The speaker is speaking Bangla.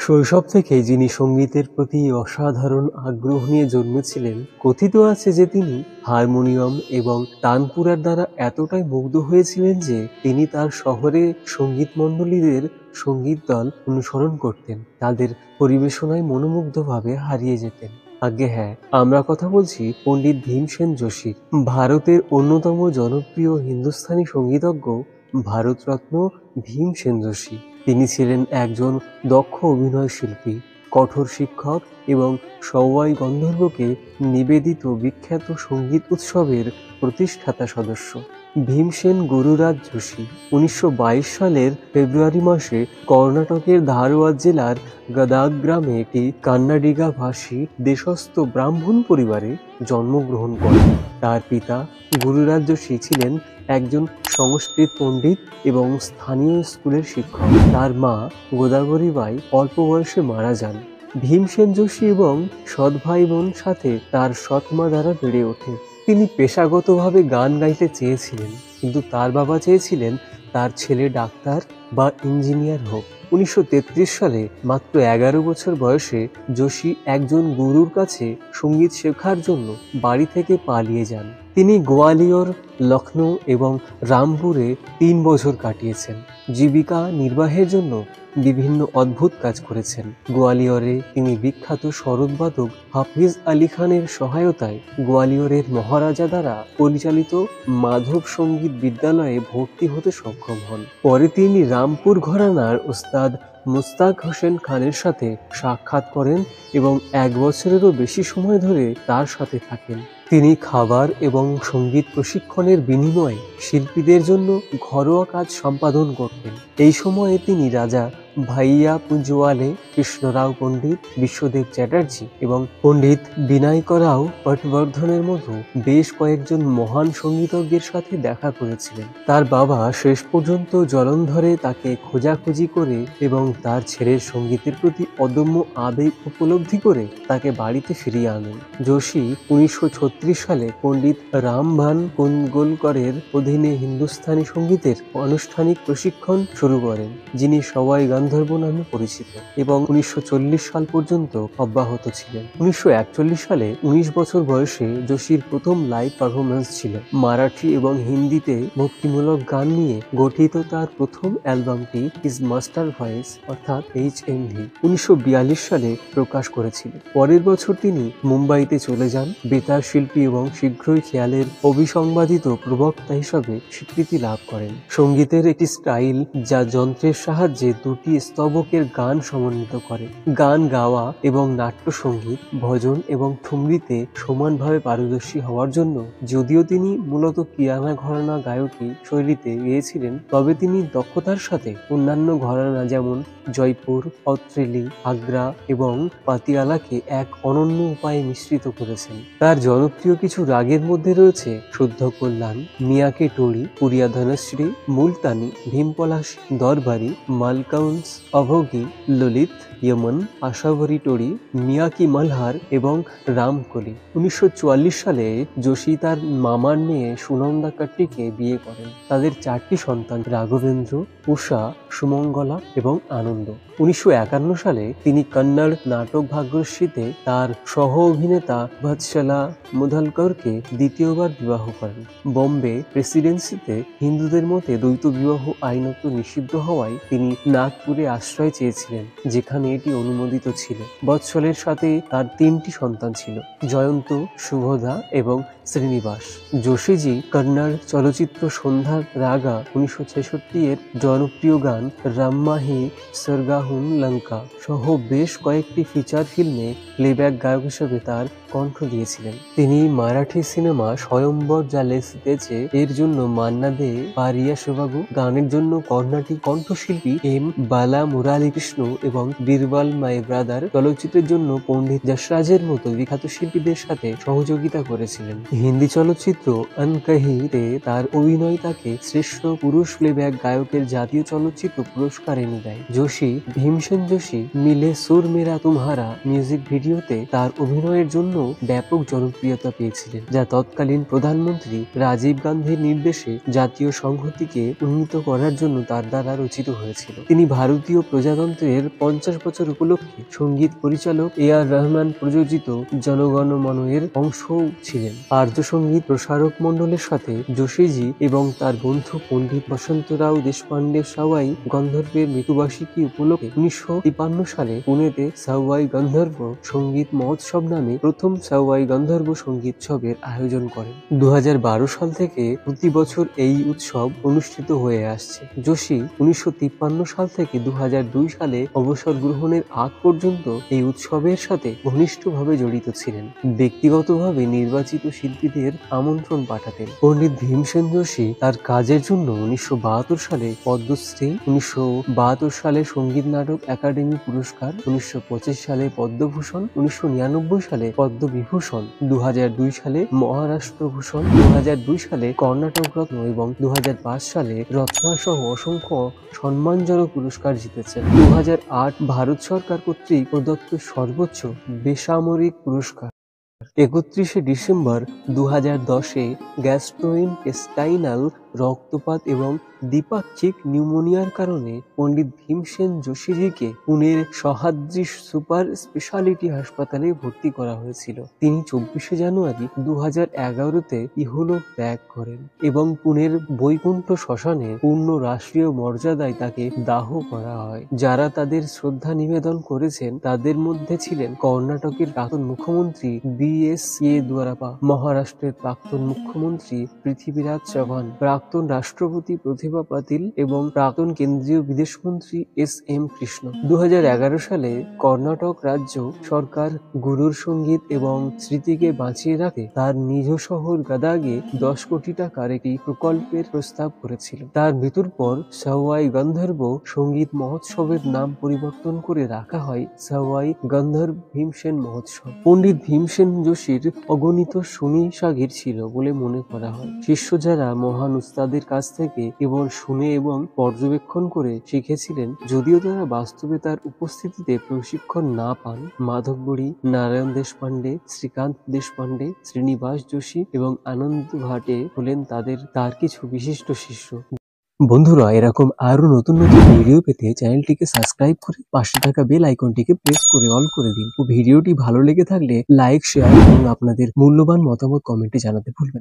শৈশব থেকেই যিনি সঙ্গীতের প্রতি অসাধারণ আগ্রহ নিয়ে জন্মেছিলেন, কথিত আছে যে তিনি হারমোনিয়াম এবং তানপুরার দ্বারা এতটাই মুগ্ধ হয়েছিলেন যে তিনি তার শহরে সঙ্গীত মণ্ডলীদের সঙ্গীত দল অনুসরণ করতেন, তাদের পরিবেশনায় মনোমুগ্ধভাবে হারিয়ে যেতেন। আজ্ঞে হ্যাঁ, আমরা কথা বলছি পণ্ডিত ভীমসেন যোশীর। ভারতের অন্যতম জনপ্রিয় হিন্দুস্তানি সঙ্গীতজ্ঞ ভারতরত্ন ভীমসেন যোশী। তিনি ছিলেন একজন দক্ষ অভিনয় শিল্পী, কঠোর শিক্ষক এবং সওয়াই গন্ধর্বকে নিবেদিত বিখ্যাত সঙ্গীত উৎসবের প্রতিষ্ঠাতা সদস্য। ভীমসেন গুরুরাজ যোশী 1922 সালের ফেব্রুয়ারি মাসে কর্ণাটকের ধারওয়াদ জেলার গদাগ গ্রামে একটি কান্নাডিগা ভাষী দেশস্থ ব্রাহ্মণ পরিবারে জন্মগ্রহণ করেন। তার পিতা গুরুরাজ যোশী ছিলেন একজন সংস্কৃত পণ্ডিত এবং স্থানীয় স্কুলের শিক্ষক। তার মা গোদাবরীবাই অল্প বয়সে মারা যান। ভীমসেন যোশী এবং সৎ ভাই বোন সাথে তার সৎ মা দ্বারা বেড়ে ওঠে। তিনি পেশাগতভাবে গান গাইতে চেয়েছিলেন, কিন্তু তার বাবা চেয়েছিলেন তার ছেলে ডাক্তার বা ইঞ্জিনিয়ার হোক। 1933 সালে মাত্র 11 বছর বয়সে যোশী একজন গুরুর কাছে সঙ্গীত শেখার জন্য বাড়ি থেকে পালিয়ে যান। তিনি গোয়ালিয়র, লখনৌ এবং রামপুরে 3 বছর কাটিয়েছেন। জীবিকা নির্বাহের জন্য বিভিন্ন অদ্ভুত কাজ করেছেন। গোয়ালিয়রে তিনি বিখ্যাত সরোদবাদক হাফিজ আলী খানের সহায়তায় গোয়ালিয়রের মহারাজা দ্বারা পরিচালিত মাধব সঙ্গীত বিদ্যালয়ে ভর্তি হতে সক্ষম হন। পরে তিনি রামপুর ঘরানার ওস্তাদ মুস্তাক হোসেন খানের সাথে সাক্ষাৎ করেন এবং 1 বছরেরও বেশি সময় ধরে তার সাথে থাকেন। তিনি খাবার এবং সঙ্গীত প্রশিক্ষণের বিনিময়ে শিল্পীদের জন্য ঘরোয়া কাজ সম্পাদন করতেন। এই সময়ে তিনি রাজা ভাইয়া পুঞ্জওয়ালে, কৃষ্ণরাও পণ্ডিত, বিশ্বদেব চ্যাটার্জি এবং পণ্ডিত বিনায়করাও পটবর্ধনের মতো বেশ কয়েকজন মহান সঙ্গীতজ্ঞের সাথে দেখা করেছিলেন। তার বাবা শেষ পর্যন্ত জলন্ধরে তাকে খোঁজাখুঁজি করে এবং তার ছেলের সঙ্গীতের প্রতি অদম্য আবেগ উপলব্ধি করে তাকে বাড়িতে ফিরিয়ে আনেন। যোশী 1936 সালে পণ্ডিত রামভান কুন্দগোলকরের অধীনে হিন্দুস্তানি সঙ্গীতের আনুষ্ঠানিক প্রশিক্ষণ শুরু করেন, যিনি সওয়াই গান্ধর্ব নামে পরিচিত, এবং 1940 সাল পর্যন্ত অব্যাহত ছিলেন। 1941 সালে 19 বছর বয়সে যোশীর প্রথম লাইভ পারফরমেন্স ছিল মারাঠি এবং হিন্দিতে ভক্তিমূলক গান নিয়ে গঠিত তার প্রথম অ্যালবামটি হিজ মাস্টার ভয়েস অর্থাৎ HMV 1942 সালে প্রকাশ করেছিল। পরের বছর তিনি মুম্বাইতে চলে যান, বেতার শিল্পী এবং শীঘ্রই খেয়ালের অবিসংবাদিত প্রবক্তা হিসাবে স্বীকৃতি লাভ করেন। সঙ্গীতের একটি স্টাইল যা যন্ত্রের সাহায্যে দুটি স্তবকের গান সমন্বিত করে। গান গাওয়া এবং নাট্যসঙ্গীত, ভজন এবং ঠুমরিতে সমানভাবে পারদর্শী হওয়ার জন্য যদিও তিনি মূলত কিরানা ঘরানা গায়কী শৈলীতে গেয়েছিলেন, তবে তিনি দক্ষতার সাথে অন্যান্য ঘরানা যেমন জয়পুর, অত্রেলি, আগ্রা এবং পাতিয়ালাকে এক অনন্য উপায়ে মিশ্রিত করেছেন। তার জনপ্রিয় কিছু রাগের মধ্যে রয়েছে শুদ্ধ কল্যাণ, মিয়াকে টোড়ি, পুরিয়া ধনশ্রী, মুলতানি, ভীমপলাশ, দরবারি, মালকাউন্স, অভোগী, ললিত, ইয়মন, আশাভরি টোড়ি, মিয়াকি মালহার এবং রামকলি। 1944 সালে যোশী তার মামার মেয়ে সুনন্দা কাট্টিকে বিয়ে করেন। তাদের 4টি সন্তান রাঘবেন্দ্র, উষা, সুমঙ্গলা এবং আনন্দ। 1951 সালে তিনি কন্নড় নাটক ভাগ্যশ্রীতে তার সহ অভিনেতা বৎসলা মুধলকরকে দ্বিতীয়বার বিবাহ করেন। বোম্বে প্রেসিডেন্সিতে হিন্দুদের মতে দ্বৈত বিবাহ আইনত নিষিদ্ধ হওয়ায় তিনি নাগপুরে আশ্রয় চেয়েছিলেন, যেখানে এটি অনুমোদিত ছিল। বৎসলের সাথে তার 3টি সন্তান ছিল, জয়ন্ত, শুভদা এবং শ্রীনিবাস। যোশীজি কন্নড় চলচ্চিত্র সন্ধ্যার রাগা 1966 এর জনপ্রিয় গান রাম্মাহি সরগাহুন লঙ্কা সহ বেশ কয়েকটি ফিচার ফিল্মে প্লেব্যাক গায়ক হিসেবে তার কণ্ঠ দিয়েছিলেন। তিনি মারাঠি সিনেমা স্বয়ম্বর জালে সিতেছে এর জন্য মান্না দে পারিয়া শোভাগু, গানের জন্য কর্ণাটিক কণ্ঠশিল্পী এম বালা মুরালীকৃষ্ণ এবং বীরবল মাই ব্রাদার, চলচ্চিত্রের জন্য পণ্ডিত যশরাজের মতো বিখ্যাত শিল্পীদের সাথে সহযোগিতা করেছিলেন। হিন্দি চলচ্চিত্র অনকহি-তে তার অভিনয় তাকে শ্রেষ্ঠ পুরুষ প্লেব্যাক গায়কের জাতীয় চলচ্চিত্র পুরস্কার এনে দেয়। যোশী ভীমসেন যোশী মিলে সুর মেরা তুমহারা মিউজিক ভিডিওতে তার অভিনয়ের জন্য ব্যাপক জনপ্রিয়তা পেয়েছিলেন, যা তৎকালীন প্রধানমন্ত্রী রাজীব গান্ধীর নির্দেশে জাতীয় সংহতিকে উন্নীত করার জন্য তার দ্বারা রচিত হয়েছিল। তিনি ভারতীয় প্রজাতন্ত্রের 50 বছর উপলক্ষে সঙ্গীত পরিচালক A.R. রহমান প্রযোজিত জনগণ মন-এর অংশও ছিলেন। আর্য সঙ্গীত প্রসারক মণ্ডলের সাথে যোশীজি এবং তার বন্ধু পণ্ডিত বসন্তরাও দেশপান্ডে সাওয়াই গন্ধর্বের মৃত্যুবার্ষিকী উপলক্ষে 1953 সালে পুনেতে সাওয়াই গন্ধর্ব সঙ্গীত মহোৎসব নামে প্রথম সাওয়াই গন্ধর্ব সঙ্গীতোৎসবের আয়োজন করেন। 2012 সাল থেকে প্রতি বছর এই উৎসব অনুষ্ঠিত হয়ে আসছে। যোশী 1953 সাল থেকে 2002 সালে অবসর গ্রহণের আগ পর্যন্ত এই উৎসবের সাথে ঘনিষ্ঠভাবে জড়িত ছিলেন। ব্যক্তিগতভাবে নির্বাচিত শিল্পীদের আমন্ত্রণ পাঠাতেন। পণ্ডিত ভীমসেন যোশী তার কাজের জন্য 1972 সালে পদ্মশ্রী, 1972 সালে সঙ্গীত নাটক একাডেমি পুরস্কার, 1925 সালে পদ্মভূষণ, 1999 সালে পদ্মবিভূষণ, 2002 সালে মহারাষ্ট্রভূষণ, 2002 সালে কর্ণাটক রত্ন এবং 2005 সালে রত্না সহ অসংখ্য সম্মানজনক পুরস্কার জিতেছেন। 2008 ভারত সরকার কর্তৃক প্রদত্ত সর্বোচ্চ বেসামরিক পুরস্কার। 31শে ডিসেম্বর 2010-এ গ্যাস্ট্রোইন্টেস্টাইনাল রক্তপাত এবং দ্বিপাক্ষিক নিউমোনিয়ার কারণে পণ্ডিত ভীমসেন যোশীজিকে পুনের সহ্যাদ্রি সুপার স্পেশালিটি হাসপাতালে ভর্তি করা হয়েছিল। তিনি 24শে জানুয়ারি 2011-তে ইহলোক ত্যাগ করেন এবং পুনের বৈকুণ্ঠ শ্মশানে পূর্ণ রাষ্ট্রীয় মর্যাদায় তাকে দাহ করা হয়। যারা তাদের শ্রদ্ধা নিবেদন করেছেন তাদের মধ্যে ছিলেন কর্ণাটকের প্রাক্তন মুখ্যমন্ত্রী B.S. ইয়েদুরাপ্পা, মহারাষ্ট্রের প্রাক্তন মুখ্যমন্ত্রী পৃথ্বীরাজ চৌহান, প্রাক্তন রাষ্ট্রপতি প্রতিভা পাতিল এবং প্রাক্তন কেন্দ্রীয় বিদেশমন্ত্রী S.M. কৃষ্ণ। 2011 সালে কর্ণাটক রাজ্য সরকার গুরুর সঙ্গীত এবং স্মৃতিকে বাঁচিয়ে রাখতে তার নিজ শহর গাদাগে 10 কোটি টাকার একটি প্রকল্পের প্রস্তাব করেছিল। তার মৃত্যুর পর সাওয়াই গন্ধর্ব সঙ্গীত মহোৎসবের নাম পরিবর্তন করে রাখা হয় সাওয়াই গন্ধর্ব ভীমসেন মহোৎসব। পণ্ডিত ভীমসেন যোশীর অগণিত সুনিসাগীর ছিল বলে মনে করা হয়। শিষ্য যারা মহান উস্তাদের কাছ থেকে কেবল শুনে এবং পর্যবেক্ষণ করে শিখেছিলেন, যদিও তারা বাস্তবে তার উপস্থিতিতে প্রশিক্ষণ না পান। মাধব বুড়ি, নারায়ণ দেশপান্ডে, শ্রীকান্ত দেশপান্ডে, শ্রীনিবাস যোশী এবং আনন্দ ভাটে হলেন তার কিছু বিশিষ্ট শিষ্য। বন্ধুরা, এরকম আরো নতুন নতুন ভিডিও পেতে চ্যানেলটিকে সাবস্ক্রাইব করে পাশে থাকা বেল আইকনটিকে প্রেস করে অল করে দিন। ও ভিডিওটি ভালো লেগে থাকলে লাইক, শেয়ার এবং আপনাদের মূল্যবান মতামত কমেন্টে জানাতে ভুলবেন না।